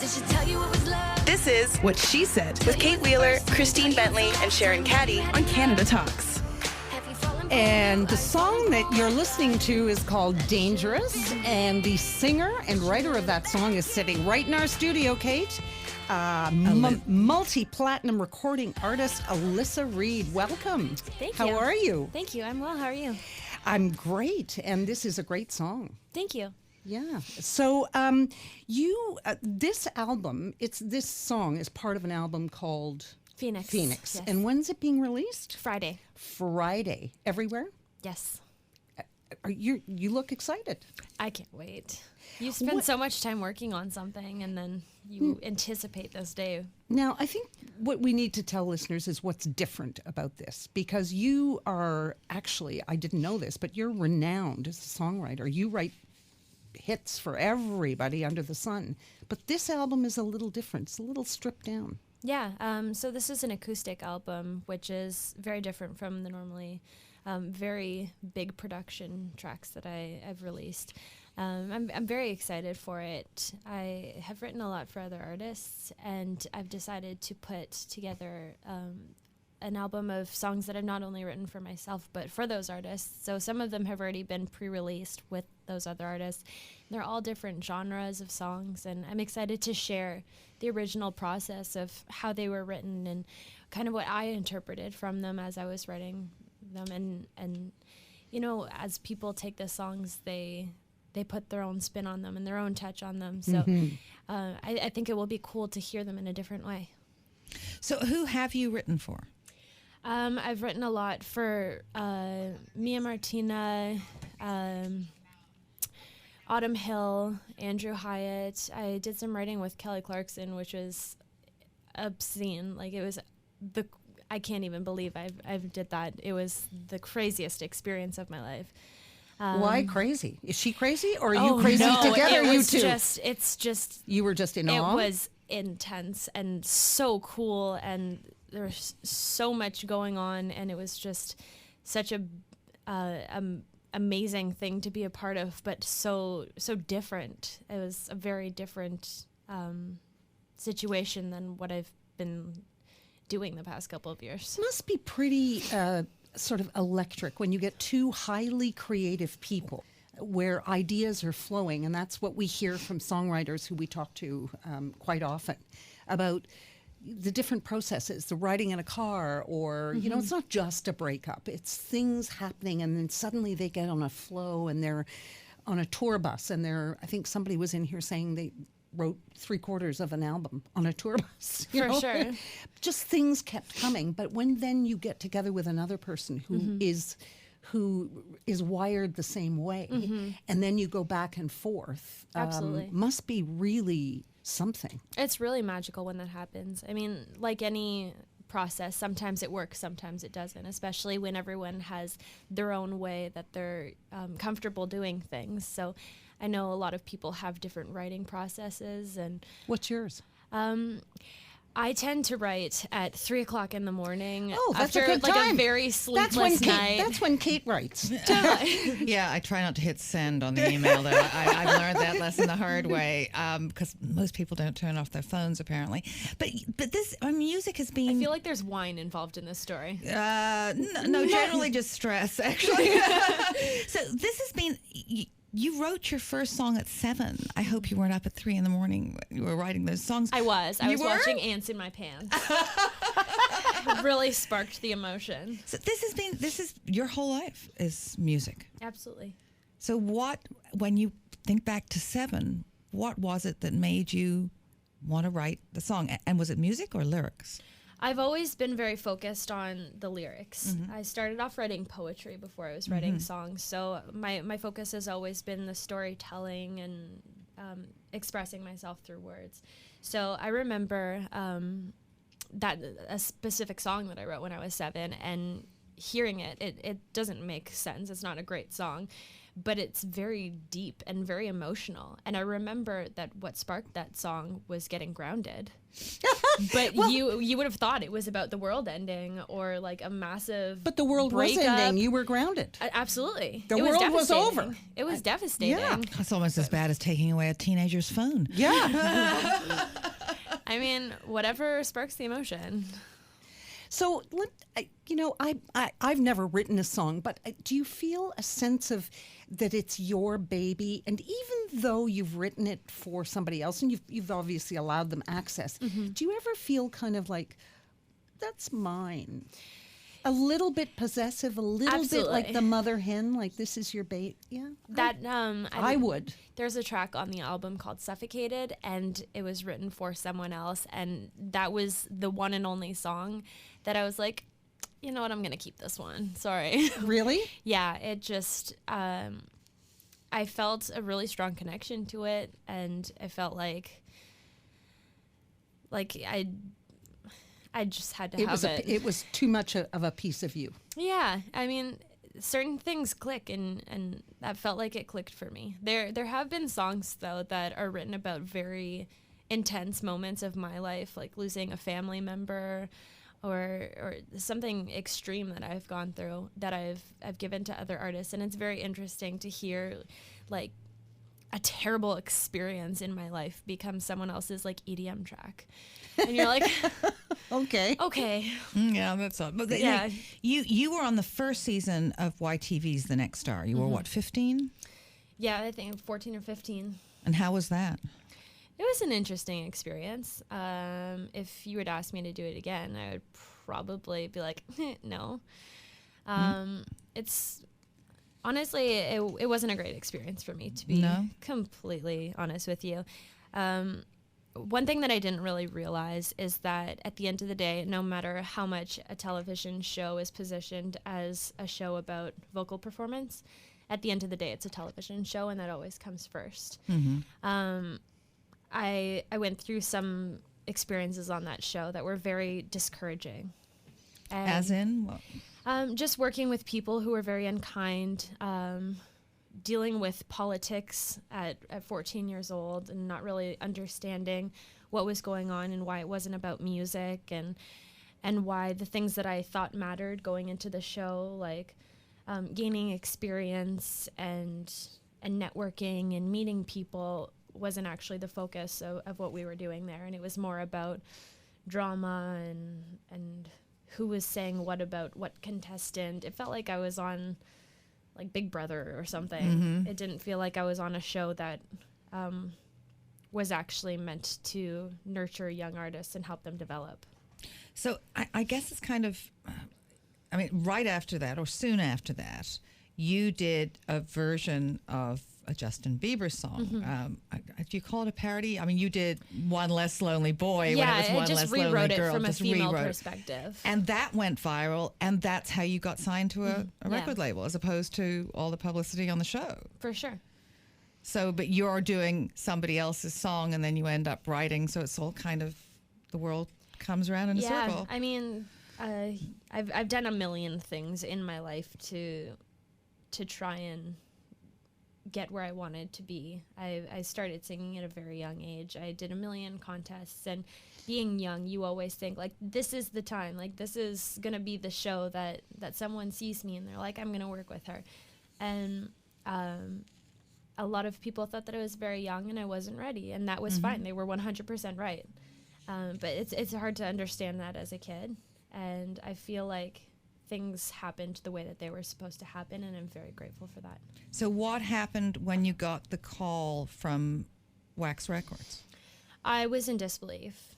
This is What She Said with Kate Wheeler, Christine Bentley, and Sharon Caddy on Canada Talks. And the song that you're listening to is called Dangerous, and the singer and writer of that song is sitting right in our studio, Kate. Multi-platinum recording artist Alyssa Reed. Welcome. Thank you. How are you? Thank you. I'm well. How are you? I'm great, and this is a great song. Thank you. Yeah. So this album, this song is part of an album called Phoenix. Yes. Yes. And when's it being released? Friday. Everywhere? Yes. You look excited. I can't wait. You spend so much time working on something, and then you anticipate this day. Now, I think what we need to tell listeners is what's different about this, because you are actually, I didn't know this, but you're renowned as a songwriter. You write hits for everybody under the sun. But this album is a little different. It's a little stripped down. Yeah. So this is an acoustic album, which is very different from the normally very big production tracks that I've released. I'm very excited for it. I have written a lot for other artists, and I've decided to put together an album of songs that I've not only written for myself, but for those artists. So some of them have already been pre-released with those other artists. They're all different genres of songs, and I'm excited to share the original process of how they were written and kind of what I interpreted from them as I was writing them. And you know, as people take the songs, they put their own spin on them and their own touch on them. So I think it will be cool to hear them in a different way. So who have you written for? I've written a lot for Mia Martina, Autumn Hill, Andrew Hyatt. I did some writing with Kelly Clarkson, which was obscene. Like, it was I can't even believe I did that. It was the craziest experience of my life. Why crazy? Is she crazy, or are you crazy together? It was you two? It's just. You were just in awe? It was intense and so cool, and there was so much going on, and it was just such a amazing thing to be a part of, but so different. It was a very different situation than what I've been doing the past couple of years. It must be pretty sort of electric when you get two highly creative people where ideas are flowing, and that's what we hear from songwriters who we talk to quite often about the different processes, the riding in a car, or, you know, it's not just a breakup. It's things happening, and then suddenly they get on a flow, and they're on a tour bus, and I think somebody was in here saying they wrote 3/4 of an album on a tour bus. For sure. Just things kept coming. But when then you get together with another person who is wired the same way, and then you go back and forth, Absolutely. Must be really something. It's really magical when that happens. I mean, like any process, sometimes it works, sometimes it doesn't, especially when everyone has their own way that they're comfortable doing things. So I know a lot of people have different writing processes. And what's yours? I tend to write at 3:00 in the morning. Oh, that's after a good like time. a very sleepless night. That's when Kate writes. Yeah, I try not to hit send on the email, though. I've learned that lesson the hard way, because most people don't turn off their phones, apparently. But this music has been. I feel like there's wine involved in this story. No, generally just stress, actually. So this has been. You wrote your first song at 7. I hope you weren't up at 3 a.m. when you were writing those songs. I was. I was were? watching Ants in My Pants. It really sparked the emotion. So this is your whole life is music. Absolutely. So when you think back to 7, what was it that made you want to write the song? And was it music or lyrics? I've always been very focused on the lyrics. I started off writing poetry before I was writing songs. So my focus has always been the storytelling and expressing myself through words. So I remember that a specific song that I wrote when I was 7, and hearing it doesn't make sense. It's not a great song. but it's very deep and very emotional. And I remember that what sparked that song was getting grounded. But well, you would have thought it was about the world ending or like a massive But the world was ending. You were grounded. Absolutely. The world was over. It was devastating. Yeah. That's almost as bad as taking away a teenager's phone. Yeah. I mean, whatever sparks the emotion. So, I've never written a song, but do you feel a sense of that it's your baby? And even though you've written it for somebody else, and you've obviously allowed them access, do you ever feel kind of like, that's mine? A little bit possessive, a little bit like the mother hen, like this is your baby. Yeah, I would. There's a track on the album called "Suffocated," and it was written for someone else, and that was the one and only song that I was like, you know what, I'm gonna keep this one. Sorry. Really? Yeah. It just, I felt a really strong connection to it, and I felt like I just had to have it. It was too much of a piece of you. Yeah, I mean, certain things click, and that felt like it clicked for me. There have been songs though that are written about very intense moments of my life, like losing a family member, or something extreme that I've gone through that I've given to other artists, and it's very interesting to hear like a terrible experience in my life become someone else's like EDM track. And you're like, okay. Yeah, that's all. But yeah. You were on the first season of YTV's The Next Star. You were what, 15? Yeah, I think 14 or 15. And how was that? It was an interesting experience. If you would ask me to do it again, I would probably be like, no. It's honestly, it wasn't a great experience for me, to be completely honest with you. One thing that I didn't really realize is that at the end of the day, no matter how much a television show is positioned as a show about vocal performance, at the end of the day, it's a television show, and that always comes first. I went through some experiences on that show that were very discouraging. And as in what? Just working with people who were very unkind, dealing with politics at 14 years old and not really understanding what was going on and why it wasn't about music, and why the things that I thought mattered going into the show, like gaining experience and networking and meeting people, wasn't actually the focus of what we were doing there. And it was more about drama and who was saying what about what contestant. It felt like I was on like Big Brother or something. It didn't feel like I was on a show that was actually meant to nurture young artists and help them develop. So I guess it's kind of, right after that or soon after that, you did a version of a Justin Bieber song. Do you call it a parody? I mean, you did One Less Lonely Boy when it was One Less Lonely Girl. Yeah, I just rewrote it from a female perspective. And that went viral, and that's how you got signed to a record label, as opposed to all the publicity on the show. For sure. So, but you're doing somebody else's song, and then you end up writing, so it's all kind of, the world comes around in a circle. I mean, I've done a million things in my life to try and get where I wanted to be. I started singing at a very young age. I did a million contests, and being young, you always think like, this is the time, like this is gonna be the show that someone sees me and they're like, I'm gonna work with her. And a lot of people thought that I was very young and I wasn't ready, and that was fine. They were 100% right. But it's hard to understand that as a kid, and I feel like things happened the way that they were supposed to happen, and I'm very grateful for that. So what happened when you got the call from Wax Records? I was in disbelief.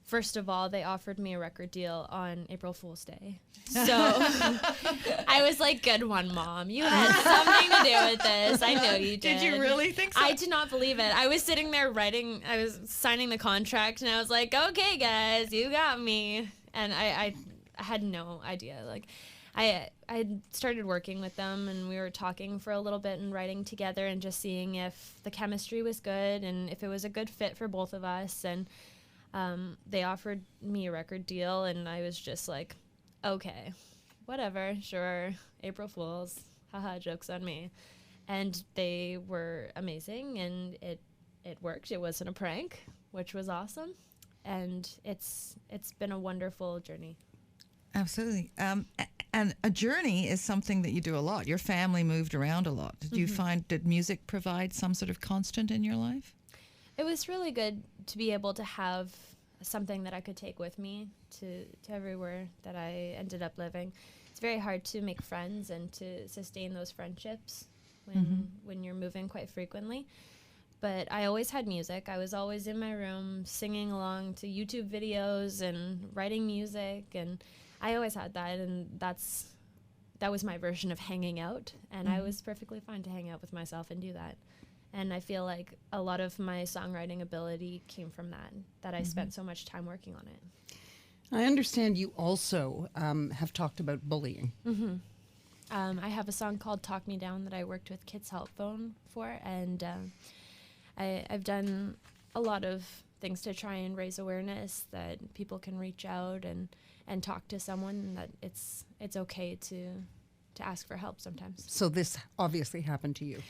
First of all, they offered me a record deal on April Fool's Day. So I was like, good one, Mom. You had something to do with this. I know you did. Did you really think so? I did not believe it. I was sitting there I was signing the contract, and I was like, okay, guys, you got me. And I had no idea. Like, I had started working with them, and we were talking for a little bit and writing together and just seeing if the chemistry was good and if it was a good fit for both of us. And they offered me a record deal, and I was just like, okay, whatever, sure, April Fools, haha, joke's on me. and they were amazing, and it worked. It wasn't a prank, which was awesome, and it's been a wonderful journey. Absolutely. And a journey is something that you do a lot. Your family moved around a lot. Did you find, did music provide some sort of constant in your life? It was really good to be able to have something that I could take with me to everywhere that I ended up living. It's very hard to make friends and to sustain those friendships when you're moving quite frequently. But I always had music. I was always in my room singing along to YouTube videos and writing music, and I always had that, and that was my version of hanging out, and I was perfectly fine to hang out with myself and do that. And I feel like a lot of my songwriting ability came from that I spent so much time working on it. I understand you also have talked about bullying. I have a song called Talk Me Down that I worked with Kids Help Phone for, and I've done a lot of things to try and raise awareness that people can reach out and talk to someone, and that it's okay to ask for help sometimes. So this obviously happened to you.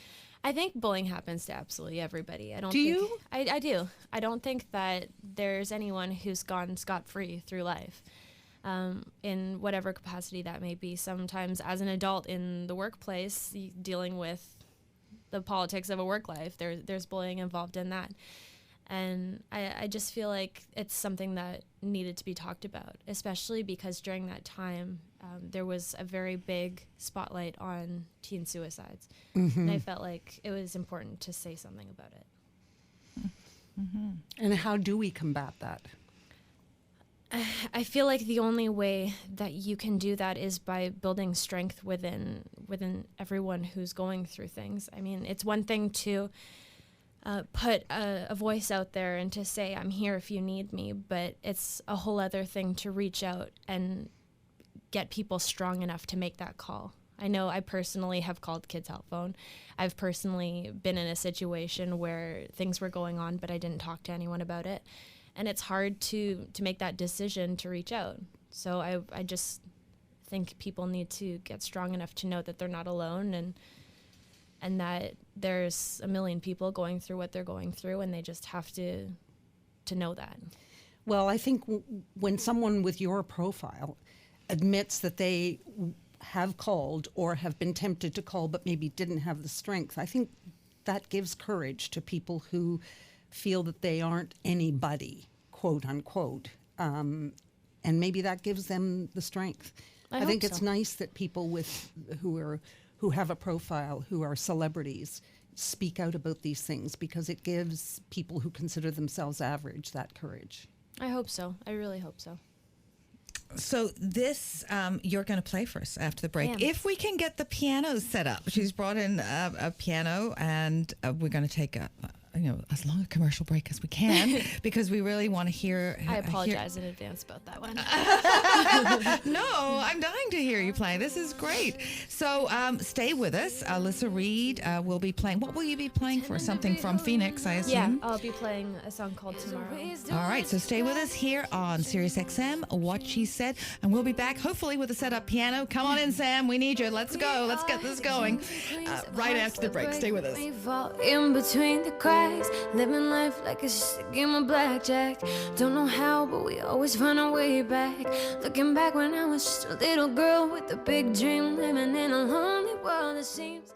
I think bullying happens to absolutely everybody. I don't Do think, you? I do. I don't think that there's anyone who's gone scot-free through life, in whatever capacity that may be. Sometimes as an adult in the workplace, dealing with the politics of a work life, there's bullying involved in that. And I just feel like it's something that needed to be talked about, especially because during that time, there was a very big spotlight on teen suicides. And I felt like it was important to say something about it. And how do we combat that? I feel like the only way that you can do that is by building strength within everyone who's going through things. I mean, it's one thing to put a voice out there and to say, I'm here if you need me, but it's a whole other thing to reach out and get people strong enough to make that call. I know I personally have called Kids Help Phone. I've personally been in a situation where things were going on, but I didn't talk to anyone about it. And it's hard to make that decision to reach out. So I just think people need to get strong enough to know that they're not alone, and that there's a million people going through what they're going through, and they just have to know that. Well, I think when someone with your profile admits that they have called or have been tempted to call but maybe didn't have the strength, I think that gives courage to people who feel that they aren't anybody, quote unquote, and maybe that gives them the strength. I think it's nice that people who have a profile, who are celebrities, speak out about these things, because it gives people who consider themselves average that courage. I hope so. I really hope so. So this, you're going to play for us after the break. If we can get the piano set up. She's brought in a piano, and we're going to take as long a commercial break as we can, because we really want to hear. I apologize in advance about that one. No, I'm dying to hear you play. This is great. So stay with us. Alyssa Reed will be playing. What will you be playing for? Something from Phoenix, I assume? Yeah, I'll be playing a song called Tomorrow. All right, so stay with us here on SiriusXM, What She Said, and we'll be back hopefully with a set-up piano. Come on in, Sam. We need you. Let's go. Let's get this going. Right after the break. Stay with us. We fall in between the cracks, living life like it's just a game of blackjack. Don't know how, but we always find our way back. Looking back when I was just a little girl with a big dream, living in a lonely world, it seems.